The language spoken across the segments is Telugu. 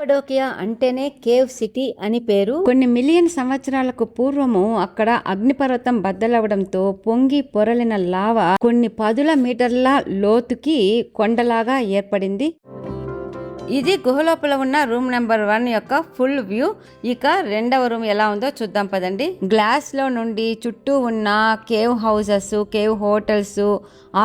క్యాపడోకియా అంటేనే కేవ్ సిటీ అని పేరు. కొన్ని మిలియన్ సంవత్సరాలకు పూర్వము అక్కడ అగ్నిపర్వతం బద్దలవడంతో పొంగి పొరలిన లావా కొన్ని పదుల మీటర్ల లోతుకి కొండలాగా ఏర్పడింది. ఇది గుహలోపల ఉన్న రూమ్ నెంబర్ 1 యొక్క ఫుల్ వ్యూ. ఇక రెండవ రూమ్ ఎలా ఉందో చూద్దాం పదండి. గ్లాస్ లో నుండి చుట్టూ ఉన్న cave houses, cave hotels,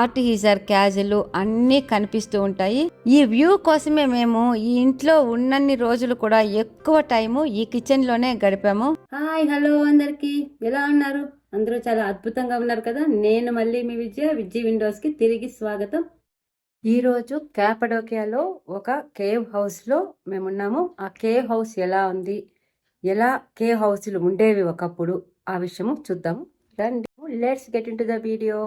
artificial క్యాజులు అన్నీ కనిపిస్తూ ఉంటాయి. ఈ వ్యూ కోసమే మేము ఈ ఇంట్లో ఉన్నన్ని రోజులు కూడా ఎక్కువ టైము ఈ కిచెన్ లోనే గడిపాము. హాయ్, హలో అందరికి, ఎలా ఉన్నారు? అందరూ చాలా అద్భుతంగా ఉన్నారు కదా. నేను మళ్ళీ మీ విజయ్ విండోస్ కి తిరిగి స్వాగతం. ఈరోజు క్యాపడోకియాలో ఒక కేవ్ హౌస్లో మేమున్నాము. ఆ కేవ్ హౌస్ ఎలా ఉంది, ఎలా కేవ్ హౌస్లు ఉండేవి ఒకప్పుడు, ఆ విషయము చూద్దాము. రండి, let's get into the video.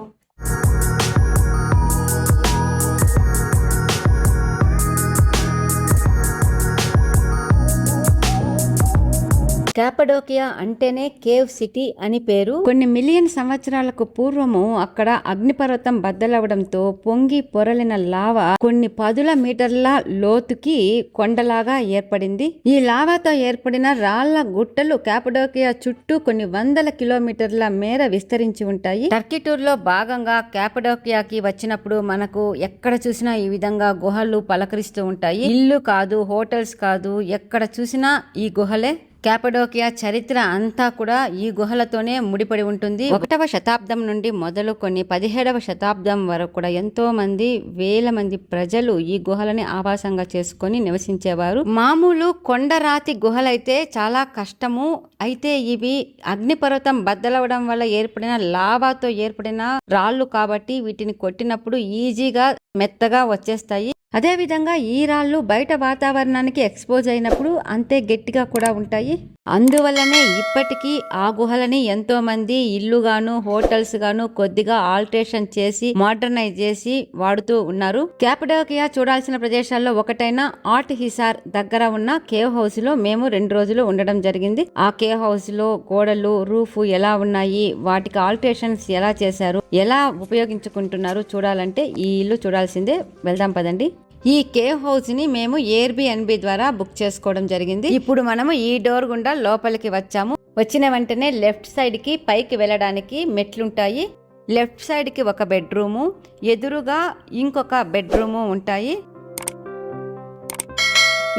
Cappadocia అంటేనే కేవ్ సిటీ అని పేరు. కొన్ని మిలియన్ సంవత్సరాలకు పూర్వము అక్కడ అగ్నిపర్వతం బద్దలవడంతో పొంగి పొరలిన లావా కొన్ని పదుల మీటర్ల లోతుకి కొండలాగా ఏర్పడింది. ఈ లావాతో ఏర్పడిన రాళ్ల గుట్టలు క్యాపడోకియా చుట్టూ కొన్ని వందల కిలోమీటర్ల మేర విస్తరించి ఉంటాయి. టర్కీ టూర్ లో భాగంగా క్యాపడోకియాకి వచ్చినప్పుడు మనకు ఎక్కడ చూసినా ఈ విధంగా గుహలు పలకరిస్తూ ఉంటాయి. ఇల్లు కాదు, హోటల్స్ కాదు, ఎక్కడ చూసినా ఈ గుహలే. క్యాపడోకియా చరిత్ర అంతా కూడా ఈ గుహలతోనే ముడిపడి ఉంటుంది. 1వ శతాబ్దం నుండి మొదలుకొని 17వ శతాబ్దం వరకు కూడా ఎంతో మంది, వేల మంది ప్రజలు ఈ గుహలని ఆవాసంగా చేసుకొని నివసించేవారు. మామూలు కొండరాతి గుహలైతే చాలా కష్టము. అయితే ఇవి అగ్నిపర్వతం బద్దలవడం వల్ల ఏర్పడిన లావాతో ఏర్పడిన రాళ్లు కాబట్టి వీటిని కొట్టినప్పుడు ఈజీగా మెత్తగా వచ్చేస్తాయి. అదే విధంగా ఈ రాళ్ళు బయట వాతావరణానికి ఎక్స్పోజ్ అయినప్పుడు అంతే గట్టిగా కూడా ఉంటాయి. అందువల్లనే ఇప్పటికీ ఆ గుహలని ఎంతో మంది ఇల్లుగాను, హోటల్స్ గాను కొద్దిగా ఆల్టరేషన్ చేసి, మోడర్నైజ్ చేసి వాడుతూ ఉన్నారు. క్యాపడోకియా చూడాల్సిన ప్రదేశాల్లో ఒకటైన ఆర్టిఫిషియల్ దగ్గర ఉన్న కేవ్ హౌస్ లో మేము 2 రోజులు ఉండడం జరిగింది. ఆ కేవ్ హౌస్ లో గోడలు, రూఫ్ ఎలా ఉన్నాయి, వాటికి ఆల్టరేషన్స్ ఎలా చేశారు, ఎలా ఉపయోగించుకుంటున్నారు చూడాలంటే ఈ ఇల్లు చూడాల్సిందే. వెళ్దాం పదండి. ఈ కేవ్ హౌస్ ని మేము Airbnb ద్వారా బుక్ చేసుకోవడం జరిగింది. ఇప్పుడు మనము ఈ డోర్ గుండా లోపలికి వచ్చాము. వచ్చిన వెంటనే లెఫ్ట్ సైడ్ కి పైకి వెళ్ళడానికి మెట్లుంటాయి. లెఫ్ట్ సైడ్ కి ఒక బెడ్రూము, ఎదురుగా ఇంకొక బెడ్రూము ఉంటాయి.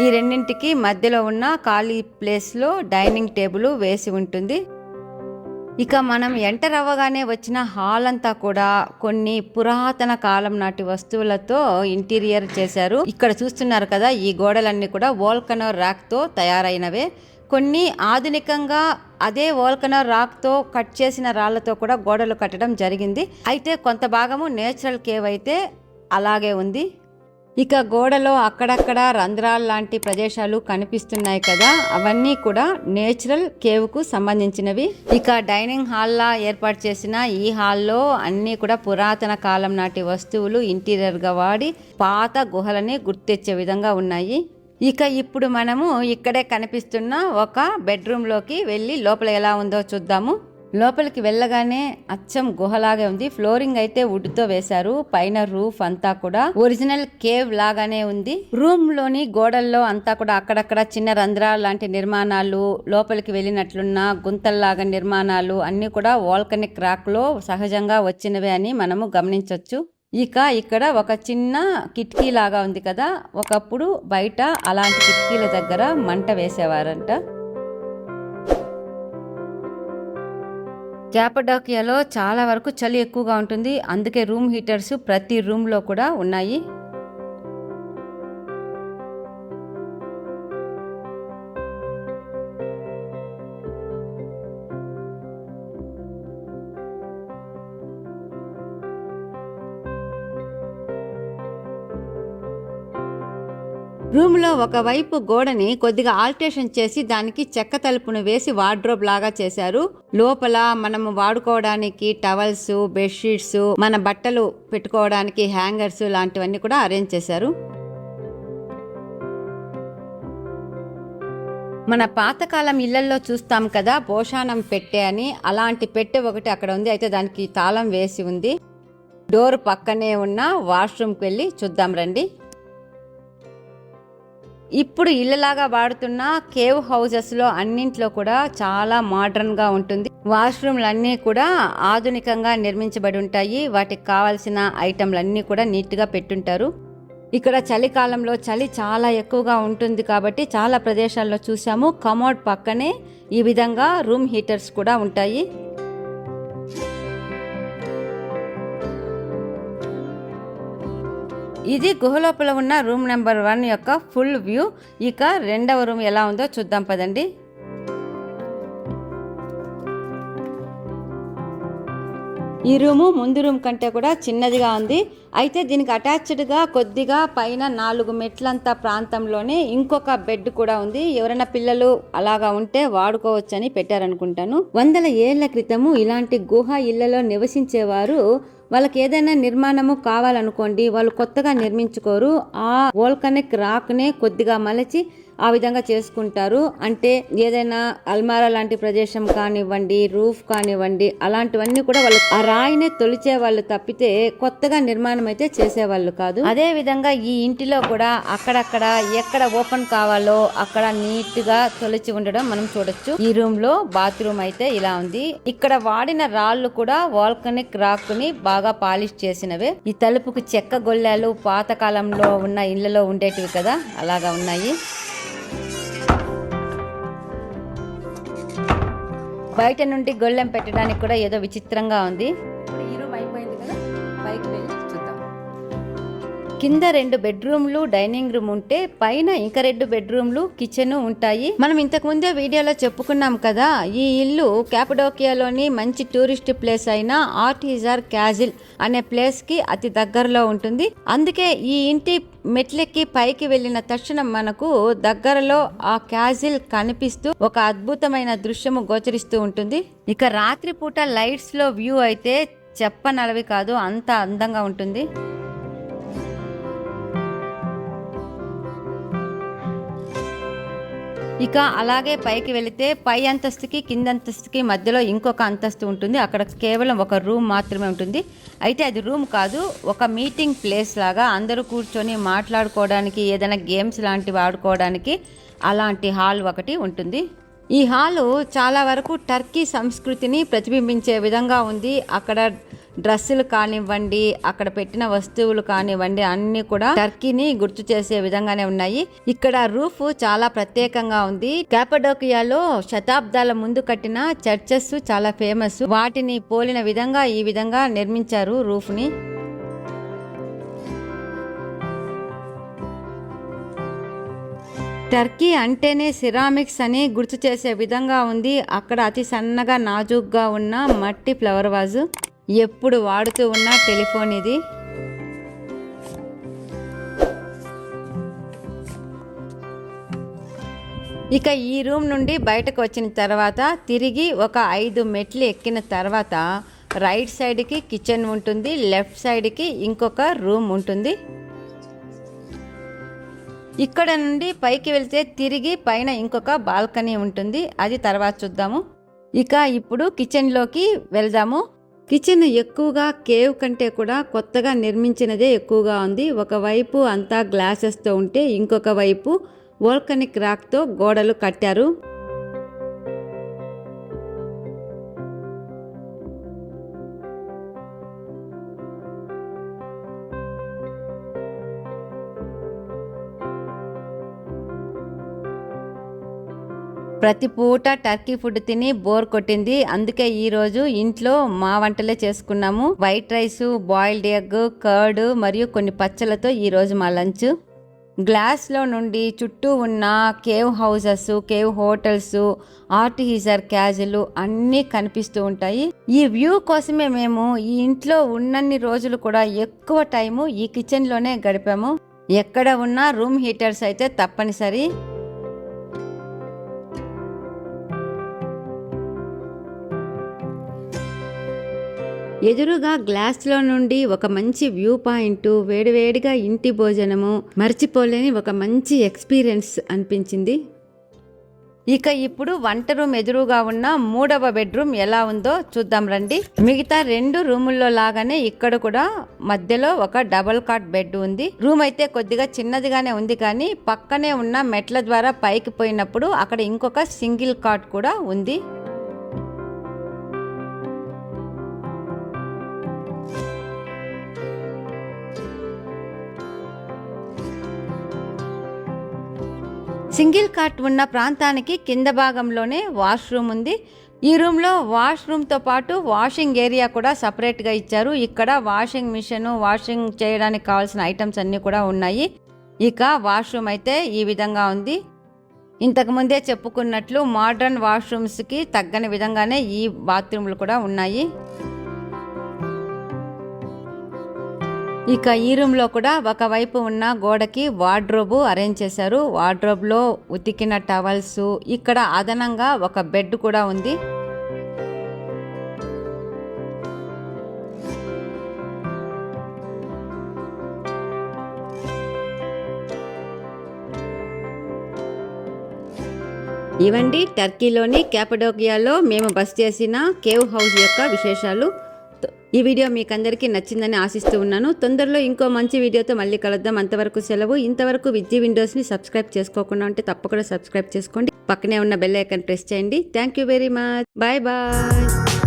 ఈ రెండింటికి మధ్యలో ఉన్న ఖాళీ ప్లేస్ లో డైనింగ్ టేబుల్ వేసి ఉంటుంది. ఇక మనం ఎంటర్ అవ్వగానే వచ్చిన హాల్ అంతా కూడా కొన్ని పురాతన కాలం నాటి వస్తువులతో ఇంటీరియర్ చేశారు. ఇక్కడ చూస్తున్నారు కదా, ఈ గోడలన్నీ కూడా వోల్కనో రాక్ తో తయారైనవే. కొన్ని ఆధునికంగా అదే వోల్కనో రాక్ తో కట్ చేసిన రాళ్లతో కూడా గోడలు కట్టడం జరిగింది. అయితే కొంత భాగము నేచురల్ కేవ్ అయితే అలాగే ఉంది. ఇక గోడలో అక్కడక్కడ రంధ్రాలు లాంటి ప్రదేశాలు కనిపిస్తున్నాయి కదా, అవన్నీ కూడా నేచురల్ కేవ్ కు సంబంధించినవి. ఇక డైనింగ్ హాల్ లా ఏర్పాటు చేసిన ఈ హాల్లో అన్ని కూడా పురాతన కాలం నాటి వస్తువులు ఇంటీరియర్ గా వాడి పాత గుహలని గుర్తెచ్చే విధంగా ఉన్నాయి. ఇక ఇప్పుడు మనము ఇక్కడే కనిపిస్తున్న ఒక బెడ్రూమ్ లోకి వెళ్ళి లోపల ఎలా ఉందో చూద్దాము. లోపలికి వెళ్ళగానే అచ్చం గుహలాగే ఉంది. ఫ్లోరింగ్ అయితే వుడ్ తో వేశారు. పైన రూఫ్ అంతా కూడా ఒరిజినల్ కేవ్ లాగానే ఉంది. రూమ్ లోని గోడల్లో అంతా కూడా అక్కడక్కడ చిన్న రంధ్రాలు లాంటి నిర్మాణాలు, లోపలికి వెళ్ళినట్లున్న గుంతల్లాగా నిర్మాణాలు అన్ని కూడా వోల్కనిక్ రాక్ లో సహజంగా వచ్చినవే అని మనము గమనించవచ్చు. ఇక ఇక్కడ ఒక చిన్న కిటికీ లాగా ఉంది కదా, ఒకప్పుడు బయట అలాంటి కిటికీల దగ్గర మంట వేసేవారంట. క్యాపడోకియాలో చాలా వరకు చలి ఎక్కువగా ఉంటుంది. అందుకే రూమ్ హీటర్స్ ప్రతి రూమ్ లో కూడా ఉన్నాయి. రూమ్ లో ఒకవైపు గోడని కొద్దిగా ఆల్టరేషన్ చేసి దానికి చెక్క తలుపును వేసి వార్డ్రోబ్ లాగా చేశారు. లోపల మనము వాడుకోవడానికి టవల్స్, బెడ్షీట్స్, మన బట్టలు పెట్టుకోవడానికి హ్యాంగర్స్ లాంటివన్నీ కూడా అరేంజ్ చేశారు. మన పాతకాలం ఇళ్లలో చూస్తాం కదా పోషాణం పెట్టె అని, అలాంటి పెట్టె ఒకటి అక్కడ ఉంది. అయితే దానికి తాళం వేసి ఉంది. డోర్ పక్కనే ఉన్న వాష్రూమ్కి వెళ్ళి చూద్దాం రండి. ఇప్పుడు ఇళ్ళలాగా వాడుతున్న కేవ్ హౌసెస్లో అన్నింట్లో కూడా చాలా మోడర్న్గా ఉంటుంది. వాష్రూమ్లు అన్నీ కూడా ఆధునికంగా నిర్మించబడి ఉంటాయి. వాటికి కావాల్సిన ఐటమ్లన్నీ కూడా నీట్గా పెట్టుంటారు. ఇక్కడ చలికాలంలో చలి చాలా ఎక్కువగా ఉంటుంది కాబట్టి చాలా ప్రదేశాల్లో చూసాము కమోడ్ పక్కనే ఈ విధంగా రూమ్ హీటర్స్ కూడా ఉంటాయి. ఇది గుహలోపల ఉన్న రూమ్ నెంబర్ 1 యొక్క ఫుల్ వ్యూ. ఇక రెండవ రూమ్ ఎలా ఉందో చూద్దాం పదండి. ఈ రూము ముందు రూమ్ కంటే కూడా చిన్నదిగా ఉంది. అయితే దీనికి అటాచ్డ్గా కొద్దిగా పైన 4 మెట్లంత ప్రాంతంలోనే ఇంకొక బెడ్ కూడా ఉంది. ఎవరైనా పిల్లలు అలాగా ఉంటే వాడుకోవచ్చని పెట్టారనుకుంటాను. వందల ఏళ్ల క్రితము ఇలాంటి గుహ ఇళ్లలో నివసించేవారు వాళ్ళకి ఏదైనా నిర్మాణము కావాలనుకోండి, వాళ్ళు కొత్తగా నిర్మించుకోరు. ఆ వోల్కనిక్ రాక్నే కొద్దిగా మలచి ఆ విధంగా చేసుకుంటారు. అంటే ఏదైనా అల్మారా లాంటి ప్రదేశం కానివ్వండి, రూఫ్ కానివ్వండి, అలాంటివన్నీ కూడా వాళ్ళు ఆ రాయినే తొలిచే వాళ్ళు తప్పితే కొత్తగా నిర్మాణం అయితే చేసేవాళ్ళు కాదు. అదే విధంగా ఈ ఇంటిలో కూడా అక్కడక్కడ ఎక్కడ ఓపెన్ కావాలో అక్కడ నీట్ గా తొలిచి ఉండడం మనం చూడొచ్చు. ఈ రూమ్ లో బాత్రూమ్ అయితే ఇలా ఉంది. ఇక్కడ వాడిన రాళ్ళు కూడా వోల్కనిక్ రాక్ ని బాగా పాలిష్ చేసినవే. ఈ తలుపుకు చెక్క గొల్లాలు పాతకాలంలో ఉన్న ఇళ్లలో ఉండేటివి కదా, అలాగా ఉన్నాయి. బయట నుండి గొళ్ళెం పెట్టడానికి కూడా ఏదో విచిత్రంగా ఉంది. ఈ రూమ్ అయిపోయింది కదా, పైకి వెళ్ళి చూద్దాం. కింద 2 బెడ్రూమ్లు డైనింగ్ రూమ్ ఉంటే పైన ఇంకా 2 బెడ్రూమ్లు కిచెన్ ఉంటాయి. మనం ఇంతకు ముందే వీడియోలో చెప్పుకున్నాం కదా, ఈ ఇల్లు క్యాపడోకియాలోని మంచి టూరిస్ట్ ప్లేస్ అయిన ఆర్టిజార్ క్యాజిల్ అనే ప్లేస్ కి అతి దగ్గరలో ఉంటుంది. అందుకే ఈ ఇంటి మెట్లెక్కి పైకి వెళ్ళిన తక్షణం మనకు దగ్గరలో ఆ క్యాజిల్ కనిపిస్తూ ఒక అద్భుతమైన దృశ్యము గోచరిస్తూ ఉంటుంది. ఇక రాత్రిపూట లైట్స్ లో వ్యూ అయితే చెప్పనలవి కాదు, అంత అందంగా ఉంటుంది. ఇక అలాగే పైకి వెళితే పై అంతస్తుకి కింద అంతస్తుకి మధ్యలో ఇంకొక అంతస్తు ఉంటుంది. అక్కడ కేవలం ఒక రూమ్ మాత్రమే ఉంటుంది. అయితే అది రూమ్ కాదు, ఒక మీటింగ్ ప్లేస్ లాగా అందరూ కూర్చొని మాట్లాడుకోవడానికి, ఏదైనా గేమ్స్ లాంటివి ఆడుకోవడానికి అలాంటి హాల్ ఒకటి ఉంటుంది. ఈ హాలు చాలా వరకు టర్కీ సంస్కృతిని ప్రతిబింబించే విధంగా ఉంది. అక్కడ డ్రెస్సులు కానివ్వండి, అక్కడ పెట్టిన వస్తువులు కానివ్వండి, అన్ని కూడా టర్కీని గుర్తు చేసే విధంగానే ఉన్నాయి. ఇక్కడ రూఫ్ చాలా ప్రత్యేకంగా ఉంది. క్యాపడోకియాలో శతాబ్దాల ముందు కట్టిన చర్చెస్ చాలా ఫేమస్. వాటిని పోలిన విధంగా ఈ విధంగా నిర్మించారు రూఫ్ ని. టర్కీ అంటేనే సిరామిక్స్ అని గుర్తు చేసే విధంగా ఉంది. అక్కడ అతి సన్నగా నాజూగ్గా ఉన్న మట్టి ఫ్లవర్ వాజు, ఎప్పుడు వాడుతూ ఉన్న టెలిఫోన్ ఇది. ఇక ఈ రూమ్ నుండి బయటకు వచ్చిన తర్వాత తిరిగి ఒక 5 మెట్లు ఎక్కిన తర్వాత రైట్ సైడ్కి కిచెన్ ఉంటుంది, లెఫ్ట్ సైడ్కి ఇంకొక రూమ్ ఉంటుంది. ఇక్కడ నుండి పైకి వెళ్తే తిరిగి పైన ఇంకొక బాల్కనీ ఉంటుంది, అది తర్వాత చూద్దాము. ఇక ఇప్పుడు కిచెన్లోకి వెళ్దాము. కిచెన్ ఎక్కువగా కేవ్ కంటే కూడా కొత్తగా నిర్మించినదే ఎక్కువగా ఉంది. ఒకవైపు అంతా గ్లాసెస్తో ఉంటే ఇంకొక వైపు వోల్కనిక్ రాక్తో గోడలు కట్టారు. ప్రతి పూట టర్కీ ఫుడ్ తిని బోర్ కొట్టింది. అందుకే ఈ రోజు ఇంట్లో మా వంటలే చేసుకున్నాము. White rice, boiled egg, curd మరియు కొన్ని పచ్చలతో ఈ రోజు మా లంచ్. గ్లాస్ లో నుండి చుట్టూ ఉన్న కేవ్ హౌసెస్, కేవ్ హోటల్స్, ఆర్టిజార్ క్యాజిల్ అన్నీ కనిపిస్తూ ఉంటాయి. ఈ వ్యూ కోసమే మేము ఈ ఇంట్లో ఉన్నన్ని రోజులు కూడా ఎక్కువ టైము ఈ కిచెన్ లోనే గడిపాము. ఎక్కడ ఉన్నా రూమ్ హీటర్స్ అయితే తప్పనిసరి. ఎదురుగా గ్లాస్లో నుండి ఒక మంచి వ్యూ పాయింట్, వేడివేడిగా ఇంటి భోజనము, మర్చిపోలేని ఒక మంచి ఎక్స్పీరియన్స్ అనిపించింది. ఇక ఇప్పుడు వంట రూమ్ ఎదురుగా ఉన్న 3వ బెడ్రూమ్ ఎలా ఉందో చూద్దాం రండి. మిగతా 2 రూముల్లో లాగానే ఇక్కడ కూడా మధ్యలో ఒక డబుల్ కాట్ బెడ్ ఉంది. రూమ్ అయితే కొద్దిగా చిన్నదిగానే ఉంది, కానీ పక్కనే ఉన్న మెట్ల ద్వారా పైకి పోయినప్పుడు అక్కడ ఇంకొక సింగిల్ కాట్ కూడా ఉంది. సింగిల్ కాట్ ఉన్న ప్రాంతానికి కింద భాగంలోనే వాష్రూమ్ ఉంది. ఈ రూమ్లో వాష్రూమ్తో పాటు వాషింగ్ ఏరియా కూడా సపరేట్గా ఇచ్చారు. ఇక్కడ వాషింగ్ మిషన్, వాషింగ్ చేయడానికి కావాల్సిన ఐటమ్స్ అన్నీ కూడా ఉన్నాయి. ఇక వాష్రూమ్ అయితే ఈ విధంగా ఉంది. ఇంతకుముందే చెప్పుకున్నట్లు మోడ్రన్ వాష్రూమ్స్కి తగ్గని విధంగానే ఈ బాత్రూమ్లు కూడా ఉన్నాయి. ఇక ఈ రూమ్లో కూడా ఒకవైపు ఉన్న గోడకి వార్డ్రోబ్ అరేంజ్ చేశారు. వార్డ్రోబ్లో ఉతికిన టవల్స్, ఇక్కడ అదనంగా ఒక బెడ్ కూడా ఉంది. ఇవండి టర్కీలోని క్యాపడోకియాలో మేము బస్ చేసిన కేవ్ హౌస్ యొక్క విశేషాలు. ఈ వీడియో మీకు అందరికీ నచ్చిందని ఆశిస్తూ ఉన్నాను. తొందరలో ఇంకో మంచి వీడియోతో మళ్ళీ కలుద్దాం. అంతవరకు సెలవు. ఇంతవరకు విజ్జి విండోస్ని సబ్స్క్రైబ్ చేసుకోకుండా ఉంటే తప్పకుండా సబ్స్క్రైబ్ చేసుకోండి. పక్కనే ఉన్న బెల్ ఐకాన్ ప్రెస్ చేయండి. Thank you very much. Bye bye.